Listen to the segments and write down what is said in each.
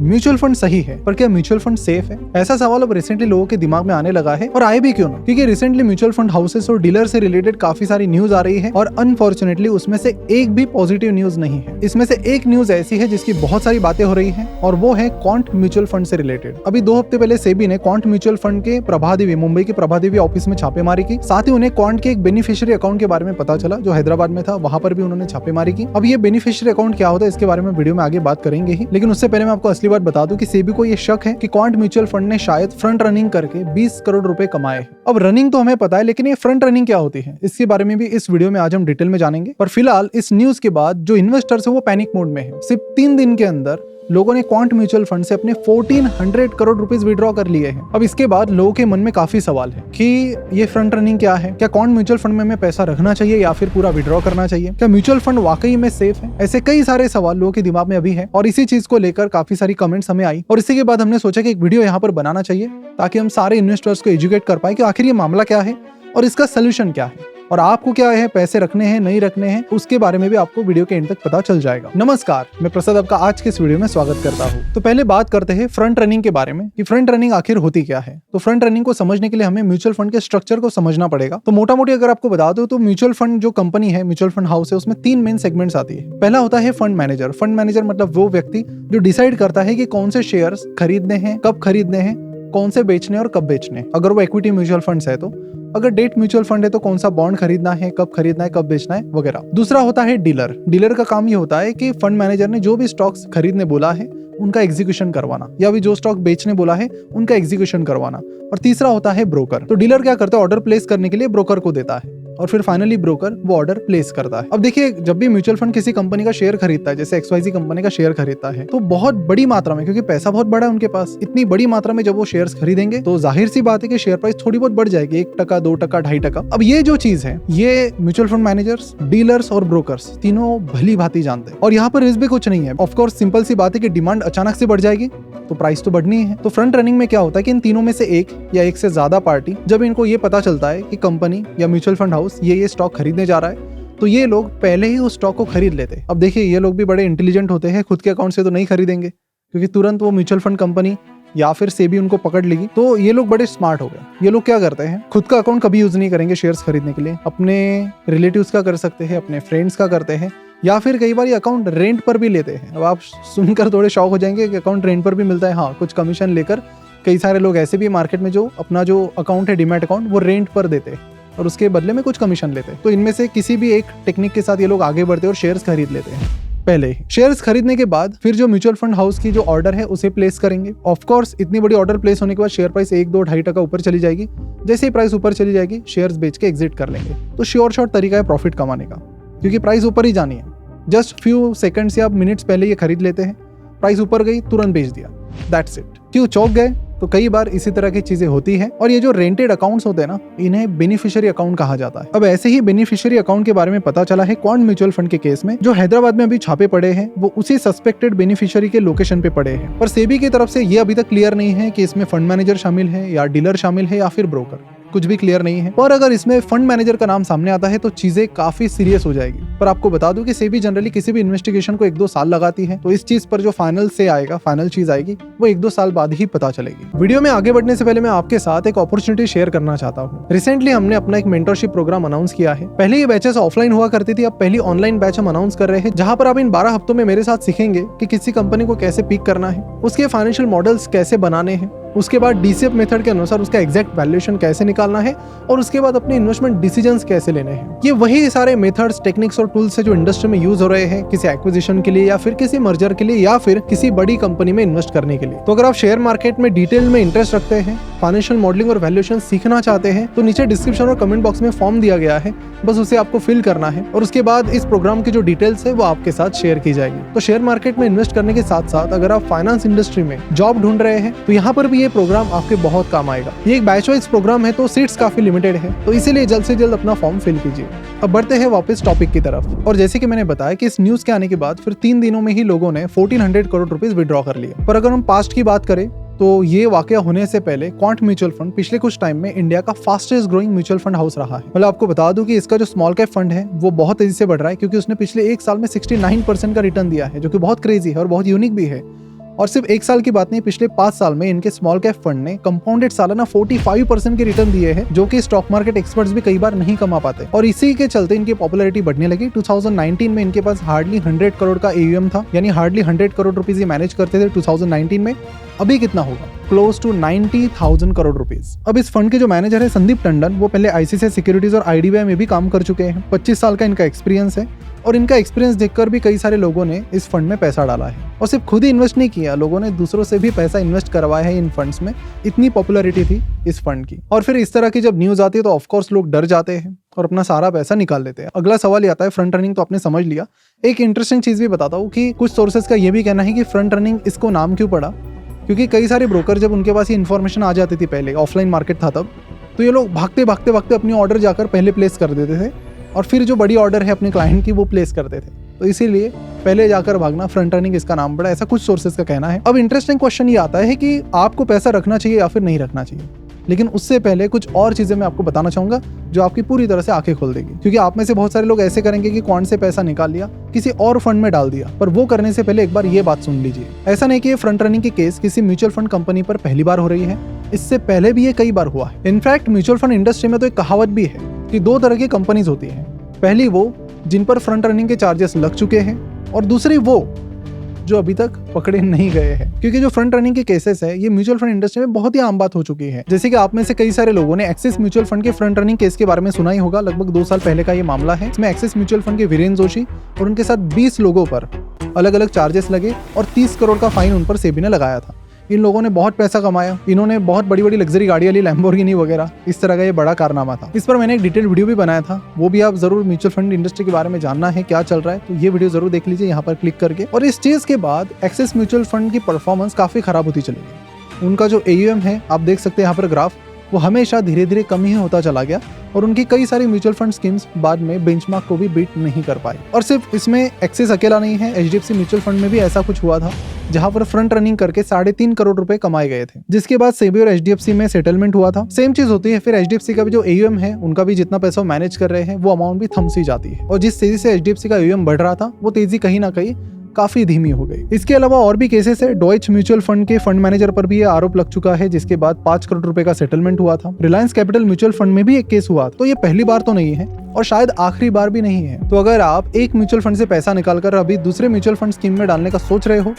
Mutual fund सही है, पर क्या म्यूचुअल फंड सेफ है? ऐसा सवाल अब रिसेंटली लोगों के दिमाग में आने लगा है, और आए भी क्यों ना, क्योंकि रिसेंटली म्यूचुअल फंड हाउसेस और डीलर से रिलेटेड काफी सारी न्यूज आ रही है, और अनफॉर्चुनेटली उसमें से एक भी पॉजिटिव न्यूज नहीं है। इसमें से एक न्यूज ऐसी है जिसकी बहुत सारी बातें हो रही है, और वो है क्वांट म्यूचुअल फंड से रिलेटेड। अभी 2 हफ्ते पहले सेबी ने क्वांट म्यूचुअल फंड के प्रभादेवी, मुंबई के प्रभादेवी ऑफिस में छापेमारी की। साथ ही उन्हें क्वांट के एक बेनिफिशियरी अकाउंट के बारे में पता चला जो हैदराबाद में था, वहां पर भी उन्होंने छापेमारी की। अब ये बेनिफिशियरी अकाउंट क्या होता है इसके बारे में वीडियो में आगे बात करेंगे ही, लेकिन उससे पहले मैं आपको असली बात बता दूं कि सेबी को ये शक है कि क्वांट म्यूचुअल फंड ने शायद फ्रंट रनिंग करके 20 करोड़ रुपए कमाए हैं। अब रनिंग तो हमें पता है, लेकिन ये फ्रंट रनिंग क्या होती है इसके बारे में भी इस वीडियो में आज हम डिटेल में जानेंगे। पर फिलहाल इस न्यूज के बाद जो इन्वेस्टर्स है वो पैनिक मोड में है। सिर्फ 3 दिन के अंदर लोगों ने क्वांट म्यूचुअल फंड से अपने 1400 करोड़ रुपीस विड्रॉ कर लिए हैं। अब इसके बाद लोगों के मन में काफी सवाल है कि ये फ्रंट रनिंग क्या है, क्या क्वांट म्यूचुअल फंड में हमें पैसा रखना चाहिए या फिर पूरा विड्रॉ करना चाहिए, क्या म्यूचुअल फंड वाकई में सेफ है? ऐसे कई सारे सवाल लोगों के दिमाग में अभी है, और इसी चीज को लेकर काफी सारी कमेंट्स हमें आई, और इसी के बाद हमने सोचा कि एक वीडियो यहाँ पर बनाना चाहिए ताकि हम सारे इन्वेस्टर्स को एजुकेट कर पाए कि आखिर ये मामला क्या है और इसका सोल्यूशन क्या है, और आपको क्या है, पैसे रखने हैं नहीं रखने हैं, उसके बारे में भी आपको वीडियो के एंड तक पता चल जाएगा। नमस्कार, मैं प्रसाद आपका आज के इस वीडियो में स्वागत करता हूँ। तो पहले बात करते हैं फ्रंट रनिंग के बारे में कि फ्रंट रनिंग आखिर होती क्या है। तो फ्रंट रनिंग को समझने के लिए हमें म्यूचुअल फंड के स्ट्रक्चर को समझना पड़ेगा। तो मोटा मोटी अगर आपको बता दो तो म्यूचुअल फंड जो कंपनी है, म्यूचुअल फंड हाउस है, उसमें 3 मेन सेगमेंट्स आती है। पहला होता है फंड मैनेजर। फंड मैनेजर मतलब वो व्यक्ति जो डिसाइड करता है कि कौन से शेयर्स खरीदने हैं, कब खरीदने हैं, कौन से बेचने और कब बेचने। अगर वो इक्विटी म्यूचुअल फंड्स है तो, अगर डेट म्यूचुअल फंड है तो कौन सा बॉन्ड खरीदना है, कब खरीदना है, कब बेचना है वगैरह। दूसरा होता है डीलर। डीलर का काम ये होता है कि फंड मैनेजर ने जो भी स्टॉक्स खरीदने बोला है उनका एग्जीक्यूशन करवाना, या भी जो स्टॉक बेचने बोला है उनका एग्जीक्यूशन करवाना। और तीसरा होता है ब्रोकर। तो डीलर क्या करता है, ऑर्डर प्लेस करने के लिए ब्रोकर को देता है, और फिर फाइनली ब्रोकर वो ऑर्डर प्लेस करता है। अब देखिए, जब भी म्यूचुअल फंड किसी कंपनी का शेयर खरीदता है, जैसे XYZ कंपनी का शेयर खरीदता है, तो बहुत बड़ी मात्रा में, क्योंकि पैसा बहुत बड़ा है उनके पास, इतनी बड़ी मात्रा में जब वो शेयर्स खरीदेंगे तो जाहिर सी बात है कि शेयर प्राइस थोड़ी बहुत बढ़ जाएगी, 1%, 2%, 2.5%। अब ये जो चीज है ये म्यूचुअल फंड मैनेजर्स, डीलर्स और ब्रोकर्स तीनों भली भांति जानते हैं, और यहाँ पर रिस्क भी कुछ नहीं है। ऑफकोर्स सिंपल सी बात है कि डिमांड अचानक से बढ़ जाएगी तो प्राइस तो बढ़नी है। तो फ्रंट रनिंग में क्या होता है कि इन तीनों में से एक या एक से ज्यादा पार्टी, जब इनको ये पता चलता है कि कंपनी या म्यूचुअल फंड हाउस ये स्टॉक खरीदने जा रहा है, तो ये लोग पहले ही उस स्टॉक को खरीद लेते हैं। अब देखिए, ये लोग भी बड़े इंटेलिजेंट होते हैं, खुद के अकाउंट से तो नहीं खरीदेंगे क्योंकि तुरंत वो म्यूचुअल फंड कंपनी या फिर सेबी उनको पकड़ लेगी। तो ये लोग बड़े स्मार्ट हो गए। ये लोग क्या करते हैं, खुद का अकाउंट कभी यूज नहीं करेंगे शेयर्स खरीदने के लिए, अपने रिलेटिव्स का कर सकते हैं, अपने फ्रेंड्स का करते हैं, या फिर कई बार ये अकाउंट रेंट पर भी लेते हैं। अब आप सुनकर थोड़े शौक हो जाएंगे कि अकाउंट रेंट पर भी मिलता है। हाँ, कुछ कमीशन लेकर कई सारे लोग ऐसे भी मार्केट में जो अपना जो अकाउंट है, डीमैट अकाउंट, वो रेंट पर देते हैं और उसके बदले में कुछ कमीशन लेते हैं। तो इनमें से किसी भी एक टेक्निक के साथ ये लोग आगे बढ़ते हैं और शेयर्स खरीद लेते हैं। पहले ही शेयर्स खरीदने के बाद फिर जो म्यूचुअल फंड हाउस की जो ऑर्डर है उसे प्लेस करेंगे। ऑफ कोर्स इतनी बड़ी ऑर्डर प्लेस होने के बाद शेयर प्राइस 1, 2, 2.5% ऊपर चली जाएगी। जैसे ही प्राइस ऊपर चली जाएगी, शेयर्स बेच के एग्जिट कर लेंगे। तो श्योर शॉर्ट तरीका है प्रॉफिट कमाने का, क्योंकि प्राइस ऊपर ही जानी है। जस्ट फ्यू सेकंड्स या मिनट्स पहले ये खरीद लेते हैं, प्राइस ऊपर गई तुरंत बेच दिया, दैट्स इट। क्यों चौंक गए? तो कई बार इसी तरह की चीजें होती है, और ये जो रेंटेड अकाउंट्स होते हैं ना, इन्हें बेनिफिशियरी अकाउंट कहा जाता है। अब ऐसे ही बेनिफिशियरी अकाउंट के बारे में पता चला है क्वांट म्यूचुअल फंड के केस में, जो हैदराबाद में अभी छापे पड़े हैं, वो उसी सस्पेक्टेड बेनिफिशियरी के लोकेशन पे पड़े हैं। पर सेबी की तरफ से ये अभी तक क्लियर नहीं है कि इसमें फंड मैनेजर शामिल है या डीलर शामिल है या फिर ब्रोकर, कुछ भी क्लियर नहीं है। पर अगर इसमें फंड मैनेजर का नाम सामने आता है तो चीजें काफी सीरियस हो जाएगी। पर आपको बता दूं कि सेबी जनरली किसी भी इन्वेस्टिगेशन को 1-2 साल लगाती है, तो इस चीज पर जो फाइनल से आएगा, फाइनल चीज आएगी, वो 1-2 साल बाद ही पता चलेगी। वीडियो में आगे बढ़ने से पहले मैं आपके साथ एक अपॉर्चुनिटी शेयर करना चाहता हूँ। रिसेंटली हमने अपना एक मेंटरशिप प्रोग्राम अनाउंस किया है। पहले ये बैचेस ऑफलाइन हुआ करती थी, अब पहली ऑनलाइन बैच हम अनाउंस कर रहे हैं, जहां पर आप इन 12 हफ्तों में मेरे साथ सीखेंगे कि किसी कंपनी को कैसे पिक करना है, उसके फाइनेंशियल मॉडल्स कैसे बनाने हैं, उसके बाद DCF मेथड के अनुसार उसका एग्जैक्ट वैल्यूएशन कैसे निकालना है, और उसके बाद अपने इन्वेस्टमेंट डिसीजंस कैसे लेने हैं। ये वही सारे मेथड्स, टेक्निक्स और टूल्स है जो इंडस्ट्री में यूज हो रहे हैं किसी एक्विजिशन के लिए, या फिर किसी मर्जर के लिए, या फिर किसी बड़ी कंपनी में इन्वेस्ट करने के लिए। तो अगर आप शेयर मार्केट में डिटेल में इंटरेस्ट रखते हैं, फाइनेंशियल मॉडलिंग और वैल्यूएशन सीखना चाहते हैं, तो नीचे डिस्क्रिप्शन और कमेंट बॉक्स में फॉर्म दिया गया है, बस उसे आपको फिल करना है, और उसके बाद इस प्रोग्राम की जो डिटेल्स है वो आपके साथ शेयर की जाएगी। तो शेयर मार्केट में इन्वेस्ट करने के साथ साथ अगर आप फाइनेंस इंडस्ट्री में जॉब ढूंढ रहे हैं तो यहाँ पर भी ये प्रोग्राम आपके बहुत काम आएगा। ये एक बैच वाइज प्रोग्राम है, तो सीट्स काफी लिमिटेड है, तो इसीलिए जल्द से जल्द अपना फॉर्म फिल कीजिए। अब बढ़ते हैं वापस टॉपिक की तरफ। और जैसे कि मैंने बताया कि इस न्यूज के आने के बाद फिर 3 दिनों में ही लोगों ने 1400 करोड़ रुपीस विड्रॉ कर लिए। पर अगर हम पास्ट की बात करें तो ये वाकया होने से पहले क्वांट म्यूचुअल फंड पिछले कुछ टाइम में इंडिया का fastest growing mutual fund house रहा है। मतलब आपको बता दूं कि इसका जो स्मॉल कैप फंड है वो बहुत तेजी से बढ़ रहा है, क्योंकि उसने पिछले 1 साल में 69% का रिटर्न दिया है, जो कि बहुत क्रेजी है और बहुत यूनिक भी है। और सिर्फ 1 साल की बात नहीं, पिछले 5 साल में इनके स्मॉल कैप फंड ने कंपाउंडेड सालाना 45% के रिटर्न दिए हैं, जो कि स्टॉक मार्केट एक्सपर्ट्स भी कई बार नहीं कमा पाते। और इसी के चलते इनकी पॉपुलैरिटी बढ़ने लगी। 2019 में इनके पास हार्डली 100 करोड़ का AUM था, यानी हार्डली 100 करोड़ रुपीज ये मैनेज करते थे 2019 में। अभी कितना होगा? Close to 90,000 crore rupees. अब इस फंड के जो मैनेजर है संदीप टंडन, वो पहले ICICI सिक्योरिटीज और IDBI में भी काम कर चुके हैं। 25 साल का इनका एक्सपीरियंस है और इनका एक्सपीरियंस देखकर भी कई सारे लोगों ने इस फंड में पैसा डाला है। और सिर्फ खुद ही इन्वेस्ट नहीं किया, लोगों ने दूसरों से भी पैसा इन्वेस्ट करवाया है इन फंड्स में। इतनी पॉपुलैरिटी थी इस फंड की। और फिर इस तरह की जब न्यूज आती है तो ऑफकोर्स लोग डर जाते हैं और अपना सारा पैसा निकाल लेते हैं। अगला सवाल ये आता है, फ्रंट रनिंग तो आपने समझ लिया। एक इंटरेस्टिंग चीज भी बताता हूँ कि कुछ सोर्सेज का ये भी कहना है कि फ्रंट रनिंग इसको नाम क्यों पड़ा, क्योंकि कई सारे ब्रोकर जब उनके पास ये इन्फॉर्मेशन आ जाती थी, पहले ऑफलाइन मार्केट था तब, तो ये लोग भागते अपनी ऑर्डर जाकर पहले प्लेस कर देते थे और फिर जो बड़ी ऑर्डर है अपने क्लाइंट की वो प्लेस करते थे। तो इसीलिए पहले जाकर भागना, फ्रंट रनिंग इसका नाम पड़ा, ऐसा कुछ सोर्सेज का कहना है। अब इंटरेस्टिंग क्वेश्चन ये आता है कि आपको पैसा रखना चाहिए या फिर नहीं रखना चाहिए। लेकिन उससे पहले कुछ और चीजें मैं आपको बताना चाहूंगा जो आपकी पूरी तरह से आंखें खोल देगी। क्योंकि आप में से बहुत सारे लोग ऐसे करेंगे कि कौन से पैसा निकाल लिया, किसी और फंड में डाल दिया, पर वो करने से पहले एक बार ये बात सुन लीजिए। ऐसा नहीं कि ये फ्रंट रनिंग की केस किसी म्यूचुअल फंड कंपनी पर पहली बार हो रही है, इससे पहले भी ये कई बार हुआ है। इनफैक्ट म्यूचुअल फंड इंडस्ट्री में तो एक कहावत भी है कि 2 तरह की कंपनीज होती है। पहली वो जिन पर फ्रंट रनिंग के चार्जेस लग चुके हैं, और दूसरी वो जो अभी तक पकड़े नहीं गए हैं। क्योंकि जो फ्रंट रनिंग के केसेस है ये म्यूचुअल फंड इंडस्ट्री में बहुत ही आम बात हो चुकी है। जैसे कि आप में से कई सारे लोगों ने एक्सिस म्यूचुअल फंड के फ्रंट रनिंग केस के बारे में सुना ही होगा। लगभग 2 साल पहले का ये मामला है। इसमें एक्सिस म्यूचुअल फंड के वीरेन जोशी और उनके साथ 20 लोगों पर अलग अलग चार्जेस लगे और 30 करोड़ का फाइन उन पर सेबी ने लगाया था। इन लोगों ने बहुत पैसा कमाया, इन्होंने बहुत बड़ी बड़ी लग्जरी गाड़ियां ली, लैम्बोर्गिनी वगैरह, इस तरह का ये बड़ा कारनामा था। इस पर मैंने एक डिटेल वीडियो भी बनाया था, वो भी आप जरूर, म्यूचुअल फंड इंडस्ट्री के बारे में जानना है क्या चल रहा है तो ये वीडियो जरूर देख लीजिए यहाँ पर क्लिक करके। और इस चीज के बाद एक्सिस म्यूचुअल फंड की परफॉर्मेंस काफी खराब होती चली गई। उनका जो AUM है आप देख सकते हैं यहाँ पर ग्राफ, वो हमेशा धीरे धीरे कम ही होता चला गया और उनकी कई सारी म्यूचुअल फंड स्कीम्स बाद में बेंचमार्क को भी बीट नहीं कर पाई। और सिर्फ इसमें एक्सिस अकेला नहीं है, HDFC म्यूचुअल फंड में भी ऐसा कुछ हुआ था जहां पर फ्रंट रनिंग करके 3.5 करोड़ रुपए कमाए गए थे, जिसके बाद सेबी और HDFC में सेटलमेंट हुआ था। सेम चीज होती है फिर HDFC का भी जो AUM है, उनका भी जितना पैसा मैनेज कर रहे हैं वो अमाउंट भी थम सी जाती है। और जिस तेजी से HDFC का AUM बढ़ रहा था वो तेजी कहीं ना कहीं काफी धीमी हो गई। इसके अलावा और भी केसेस है। डॉइच म्यूचुअल फंड के फंड मैनेजर पर भी ये आरोप लग चुका है, जिसके बाद 5 करोड़ रुपए का सेटलमेंट हुआ था। रिलायंस कैपिटल म्यूचुअल फंड में भी एक केस हुआ, तो ये पहली बार तो नहीं है और शायद आखिरी बार भी नहीं है। तो अगर आप एक म्यूचुअल फंड से पैसा निकालकर अभी दूसरे म्यूचुअल फंड स्कीम में डालने का सोच रहे हो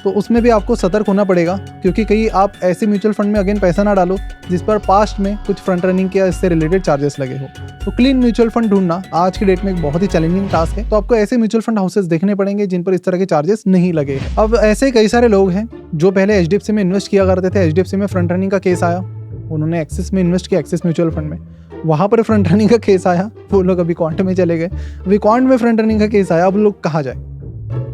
तो उसमें भी आपको सतर्क होना पड़ेगा, क्योंकि कहीं आप ऐसे म्यूचुअल फंड में अगेन पैसा ना डालो जिस पर पास्ट में कुछ फ्रंट रनिंग या इससे रिलेटेड चार्जेस लगे हो। तो क्लीन म्यूचुअल फंड ढूंढना आज की डेट में एक बहुत ही चैलेंजिंग टास्क है। तो आपको ऐसे म्यूचुअल फंड हाउसेस देखने पड़ेंगे जिन पर इस तरह के चार्जेस नहीं लगे हैं। अब ऐसे कई सारे लोग हैं जो पहले HDFC में इन्वेस्ट किया करते थे, HDFC में फ्रंट रनिंग का केस आया, उन्होंने एक्सिस में इन्वेस्ट किया, एक्सिस म्यूचुअल फंड में, वहां पर फ्रंट रनिंग का केस आया, वो लोग अभी क्वांट में चले गए, अभी क्वांट में फ्रंट रनिंग का केस आया, अब लोग कहाँ जाए?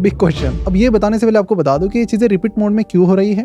Big question. अब ये बताने से पहले आपको बता दूं कि ये चीजें रिपीट मोड में क्यों हो रही है,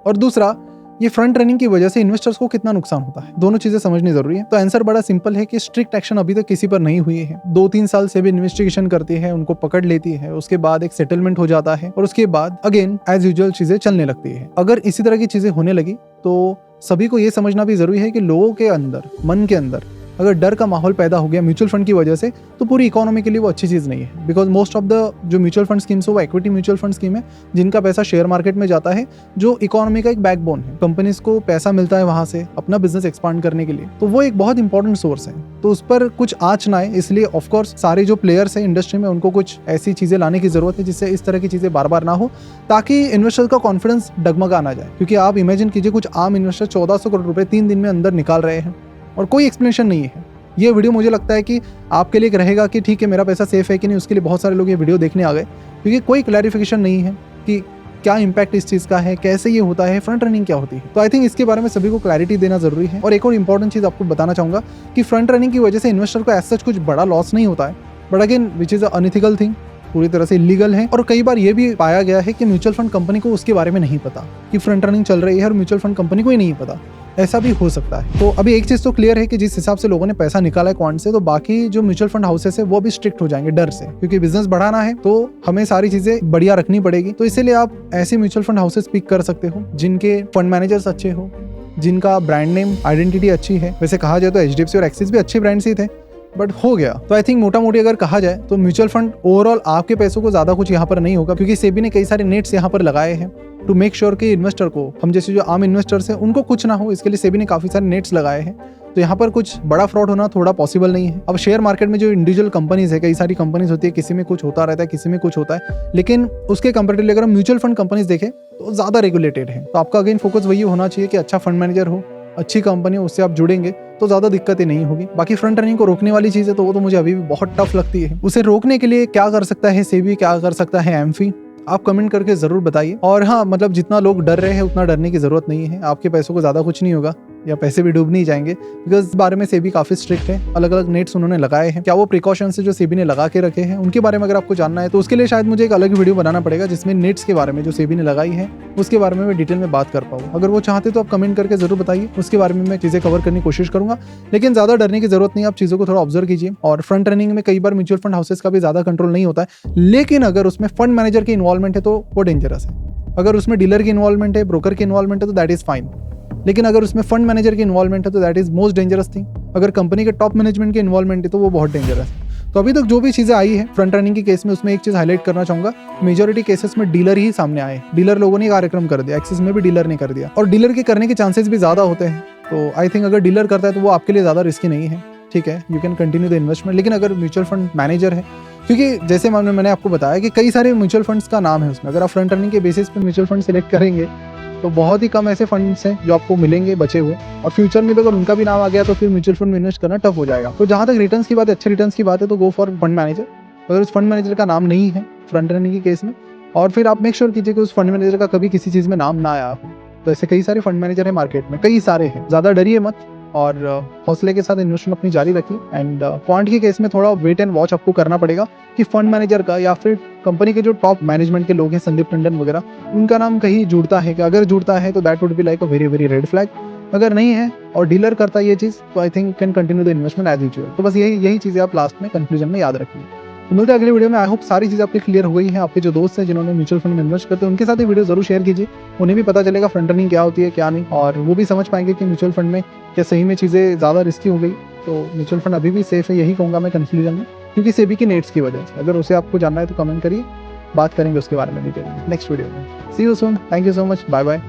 और दूसरा ये फ्रंट रनिंग की वजह से इन्वेस्टर्स को कितना नुकसान होता है। दोनों चीजें समझनी जरूरी है। तो आंसर बड़ा सिंपल है कि स्ट्रिक्ट एक्शन अभी तक किसी पर नहीं हुई है। 2-3 साल से भी इन्वेस्टिगेशन करती है, उनको पकड़ लेती है, उसके बाद एक सेटलमेंट हो जाता है और उसके बाद अगेन एज यूजुअल चीजें चलने लगती है। अगर इसी तरह की चीजें होने लगी तो सभी को ये समझना भी जरूरी है कि लोगों के अंदर, मन के अंदर अगर डर का माहौल पैदा हो गया म्यूचुअल फंड की वजह से, तो पूरी इकोनॉमी के लिए वो अच्छी चीज़ नहीं है। बिकॉज मोस्ट ऑफ द जो म्यूचुअल फंड स्कीम्स हो वो इक्विटी म्यूचुअल फंड स्कीम है, जिनका पैसा शेयर मार्केट में जाता है, जो इकोनॉमी का एक बैकबोन है। कंपनीज को पैसा मिलता है वहां से अपना बिजनेस एक्सपांड करने के लिए, तो वो एक बहुत इंपॉर्टेंट सोर्स है। तो उस पर कुछ आँच ना आए, इसलिए ऑफकोर्स सारे जो प्लेयर्स है इंडस्ट्री में उनको कुछ ऐसी चीजें लाने की जरूरत है जिससे इस तरह की चीजें बार बार ना हो, ताकि इन्वेस्टर का कॉन्फिडेंस डगमगा ना जाए। क्योंकि आप इमेजिन कीजिए कुछ आम इन्वेस्टर 1400 करोड़ रुपए 3 दिन में अंदर निकाल रहे हैं और कोई एक्सप्लेनेशन नहीं है। ये वीडियो मुझे लगता है कि आपके लिए एक रहेगा कि ठीक है मेरा पैसा सेफ है कि नहीं, उसके लिए बहुत सारे लोग ये वीडियो देखने आ गए, क्योंकि कोई क्लैरिफिकेशन नहीं है कि क्या इंपैक्ट इस चीज़ का है, कैसे ये होता है, फ्रंट रनिंग क्या होती है। तो आई थिंक इसके बारे में सभी को क्लैरिटी देना जरूरी है। और एक और इंपॉर्टेंट चीज़ आपको बताना चाहूँगा कि फ्रंट रनिंग की वजह से इन्वेस्टर को एज सच कुछ बड़ा लॉस नहीं होता है, but again which is unethical thing, पूरी तरह से इलीगल है। और कई बार ये भी पाया गया है कि म्यूचुअल फंड कंपनी को उसके बारे में नहीं पता कि फ्रंट रनिंग चल रही है और म्यूचुअल फंड कंपनी को ही नहीं पता, ऐसा भी हो सकता है। तो अभी एक चीज तो क्लियर है कि जिस हिसाब से लोगों ने पैसा निकाला है क्वांट से, तो बाकी जो म्यूचुअल फंड हाउसेस है वो भी स्ट्रिक्ट हो जाएंगे डर से, क्योंकि बिजनेस बढ़ाना है तो हमें सारी चीजें बढ़िया रखनी पड़ेगी। तो इसीलिए आप ऐसे म्यूचुअल फंड हाउसेस पिक कर सकते हो जिनके फंड मैनेजर्स अच्छे हो, जिनका ब्रांड नेम आइडेंटिटी अच्छी है। वैसे कहा जाए तो HDFC और एक्सिस भी अच्छे ब्रांड्स ही थे, बट हो गया। तो आई थिंक मोटा मोटी अगर कहा जाए तो म्यूचुअल फंड ओवरऑल आपके पैसों को ज्यादा कुछ यहाँ पर नहीं होगा, क्योंकि सेबी ने कई सारे नेट्स यहाँ पर लगाए हैं टू मेक श्योर कि इन्वेस्टर को, हम जैसे जो आम इन्वेस्टर्स हैं उनको कुछ ना हो, इसके लिए सेबी ने काफी सारे नेट्स लगाए हैं। तो यहाँ पर कुछ बड़ा फ्रॉड होना थोड़ा पॉसिबल नहीं है। अब शेयर मार्केट में जो इंडिविजुअल कंपनीज है, कई सारी कंपनीज होती है, किसी में कुछ होता रहता है, किसी में कुछ होता है, लेकिन उसके कंपेरेटिवली अगर हम म्यूचुअल फंड कंपनीज देखें तो ज्यादा रेगुलेटेड है। तो आपका अगेन फोकस वही होना चाहिए कि अच्छा फंड मैनेजर हो, अच्छी कंपनी हो, उससे आप जुड़ेंगे तो ज्यादा दिक्कतें नहीं होगी। बाकी फ्रंट रनिंग को रोकने वाली चीज है तो वो तो मुझे अभी भी बहुत टफ लगती है। उसे रोकने के लिए क्या कर सकता है सेबी, क्या कर सकता है एमफी, आप कमेंट करके जरूर बताइए। और हाँ, मतलब जितना लोग डर रहे हैं उतना डरने की जरूरत नहीं है। आपके पैसों को ज्यादा कुछ नहीं होगा या पैसे भी डूब नहीं जाएंगे, बिकॉज इस बारे में सेबी काफी स्ट्रिक्ट है। अलग अलग नेट्स उन्होंने लगाए हैं। क्या वो प्रिकॉशंस है जो सेबी ने लगा के रखे हैं, उनके बारे में अगर आपको जानना है तो उसके लिए शायद मुझे एक अलग वीडियो बनाना पड़ेगा जिसमें नेट्स के बारे में जो सेबी ने लगाई है उसके बारे में मैं डिटेल में बात कर पाऊँ। अगर वो चाहते तो आप कमेंट करके जरूर बताइए, उसके बारे में मैं चीजें कवर करने की कोशिश करूंगा। लेकिन ज्यादा डरने की जरूरत नहीं, आप चीजों को थोड़ा ऑब्जर्व कीजिए। और फ्रंट रनिंग में कई बार म्यूचुअल फंड हाउसेस का भी ज्यादा कंट्रोल नहीं होता है, लेकिन अगर उसमें फंड मैनेजर की इन्वॉल्वमेंट है तो वो डेंजरस है। अगर उसमें डीलर की इन्वॉल्वमेंट है, ब्रोकर की इन्वॉल्वमेंट है तो दैट इज फाइन, लेकिन अगर उसमें फंड मैनेजर की इन्वॉल्वमेंट है तो that is most dangerous thing. अगर कंपनी के टॉप मैनेजमेंट की इन्वॉल्वमेंट है तो वो बहुत डेंजरस है। तो अभी तक जो भी चीजें आई है फ्रंट रनिंग के केस में, उसमें एक चीज हाईलाइट करना चाहूंगा, मेजोरिटी केसेस में डीलर ही सामने आए, डीलर लोगों ने कार्यक्रम कर दिया, एक्सिस में भी डीलर ने कर दिया, और डीलर के करने के चांसेस भी ज्यादा होते हैं। तो आई थिंक अगर डीलर करता है तो वो आपके लिए ज्यादा रिस्की नहीं है, ठीक है, you can continue the investment. लेकिन अगर म्यूचुअल फंड मैनेजर है, क्योंकि जैसे मैंने आपको बताया कि कई सारे म्यूचुअल फंड्स का नाम है उसमें, अगर आप फ्रंट रनिंग के बेसिस पे म्यूचुअल फंड सिलेक्ट करेंगे तो बहुत ही कम ऐसे फंड्स हैं जो आपको मिलेंगे बचे हुए, और फ्यूचर में भी अगर उनका भी नाम आ गया तो फिर म्यूचुअल फंड में इन्वेस्ट करना टफ हो जाएगा। तो जहाँ तक रिटर्न्स की बात है, अच्छे रिटर्न्स की बात है, तो गो फॉर फंड मैनेजर। अगर उस फंड मैनेजर का नाम नहीं है फ्रंट रनिंग के केस में, और फिर आप मेक श्योर कीजिए कि उस फंड मैनेजर का कभी किसी चीज़ में नाम ना आया हो। तो ऐसे कई सारे फंड मैनेजर है मार्केट में, कई सारे हैं, ज़्यादा डरिए मत और हौसले के साथ इन्वेस्टमेंट अपनी जारी रखिए। एंड क्वांट के केस में थोड़ा वेट एंड वॉच आपको करना पड़ेगा कि फंड मैनेजर का या फिर कंपनी के जो टॉप मैनेजमेंट के लोग हैं, संदीप टंडन वगैरह, उनका नाम कहीं जुड़ता है कि अगर जुड़ता है तो that would be like a very very red flag. अगर नहीं है और डीलर करता है ये चीज़ तो I think can continue the investment as usual. तो बस यही चीज़ें आप लास्ट में कंक्लूजन में याद रखिए। तो मिलते हैं अगले वीडियो में। आई होप सारी चीज़ आपकी क्लियर हो गई है। आपके जो दोस्त हैं जिन्होंने म्यूचुअल फंड में इन्वेस्ट करते हैं उनके साथ ये वीडियो जरूर शेयर कीजिए, उन्हें भी पता चलेगा फ्रंट रनिंग क्या होती है क्या नहीं, और वो भी समझ पाएंगे कि म्यूचुअल फंड में क्या सही में चीज़ें ज़्यादा रिस्की हो गई। तो म्यूचुअल फंड अभी भी सेफ है, यही कहूँगा मैं कंक्लूजन में, क्योंकि सेबी की नेट्स की वजह से। अगर उसे आपको जानना है तो कमेंट करिए, बात करेंगे उसके बारे में डिटेल में नेक्स्ट वीडियो में। See you soon, thank you so much, bye bye.